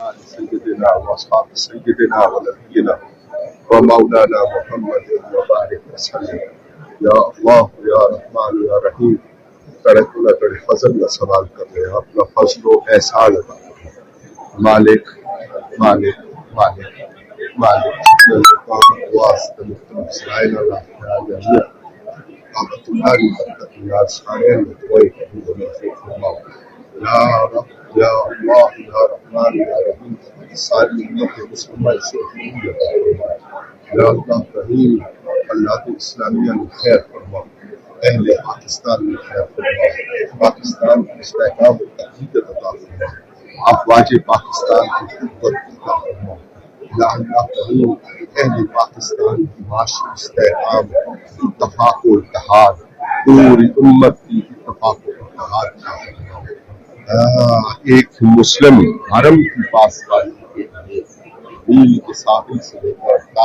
آل سيدنا وأصحاب سيدنا ونبينا ومولانا محمد وبارك وسلم. یا اللہ یا رحمان یا رحیم، تڑے فضل کا سوال کر رہے ہیں، اپنا فضل و احسان عطا فرما۔ مالک مالک مالک مالک واسطے مختلف اسرائیل اللہ تعالی قامت اللہ کی برکت یاد سارے کوئی کبھی نہیں فرماؤ۔ یا رب یا اللہ یا رحمان یا رحیم، ساری امت مسلمہ سے یا اللہ کریم، اللہ کے اسلامیہ میں خیر فرماؤ، اہل پاکستان میں خیر فرماؤ، پاکستان کی استحکام و تحقیق عطا فرماؤ، افواج پاکستان کی قوت عطا فرماؤ۔ یا اللہ کریم، اہل پاکستان کی معاشی استحکام، اتفاق و اتحاد، پوری امت کی اتفاق و اتحاد عطا فرماؤ۔ ایک مسلم حرم کی پاس کے ساتھی سے لے کر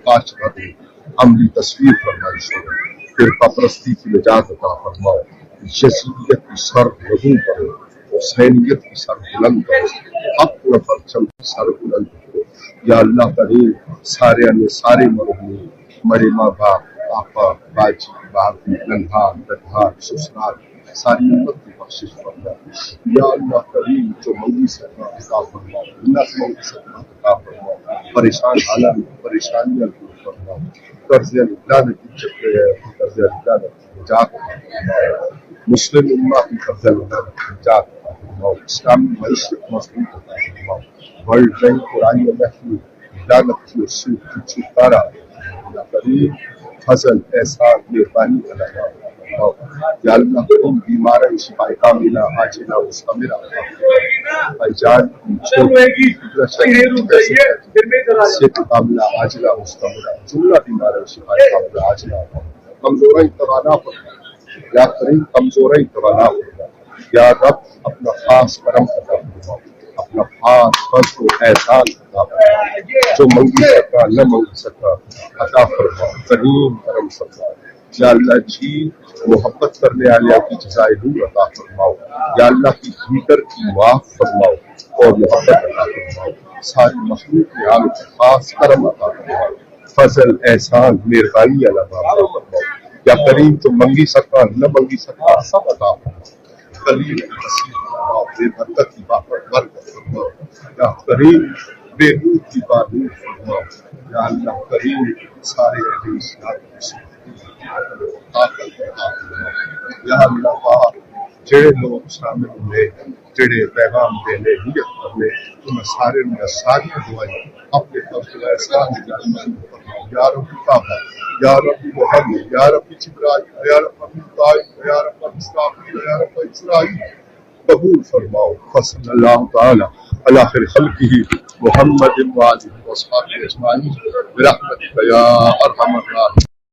کاشغری عملی تصویر فرمائش ہو، فرقہ پرستی کی نجات عطا فرماؤ، یزیدیت کی سر نگوں کرو، حسینیت کی سر بلند کرو، حق و پرچم کی سر بلند کرو۔ یا اللہ کریم، سارے مرحومین، مرے ماں باپ، آپا باجی باپی، ننھا گدھا سسرال، ساری امت کی بخشش فرما۔ یا اللہ کریم، جو منگی سکنا عطا فرما، اللہ منگی سکنا عطا فرما، پریشان حالات پریشانیاں دور فرما، قرض لعنت کی چکے ہے، قرض لعنت کی نجات عطا فرما، مسلم امہ کی قرض لعنت کی نجات عطا فرما، اسلامی معیشت مضبوط عطا فرما، ورلڈ بینک قرآن محفوظ لعنت کی اور سود کی چھٹکارا۔ یا کریم، فضل احسان مہربانی کا لگا۔ یا اللہ تم بیمارا شفا کاملہ عاجلہ مستمرہ بھائی جان صحت کاملہ عاجلہ مستمرہ جملہ بیمارا شفا کاملہ عاجلہ کمزورائی توانا فرما۔ یا کریم، کمزورائی توانا فرما۔ یا رب، اپنا خاص کرم عطا فرما، اپنا خاص فضل و احسان عطا فرما، جو منگی سکا نہ منگی سکا عطا فرما، کریم کرم فرما۔ یا اللہ جی، محبت کرنے والے کی جزائے نور عطا فرماؤ۔ یا اللہ کی بھیتر کی معاف فرماؤ اور محبت عطا فرماؤ، ساری مخلوق میں آپ خاص کرم عطا فرماؤ، فضل احسان مہربانی عطا فرماؤ۔ یا کریم، جو منگی سکا نہ منگی سکا سب عطا فرماؤ، کریم وسیع فرماؤ، بے برکت کی برکت فرماؤ۔ یا کریم، بے نور کی نور فرماؤ۔ یا اللہ کریم، سارے اہل اسلام یا اللہ پاک، جڑے لوگ شامل ہوئے، جڑے پیغام دینے نیت کرنے، تمہیں سارے میں ساری دعائیں اپنے فضل احسان فرماؤ۔ یا رب کعبہ، یا رب محمد، یا رب جبرائیل، یا رب طائف، یا رب اسرافیل، یا رب اسرائیل، قبول فرماؤ۔ صلی اللہ تعالی علی خیر خلقہ محمد وآلہ وصحبہ اجمعین برحمتک یا ارحم الراحمین۔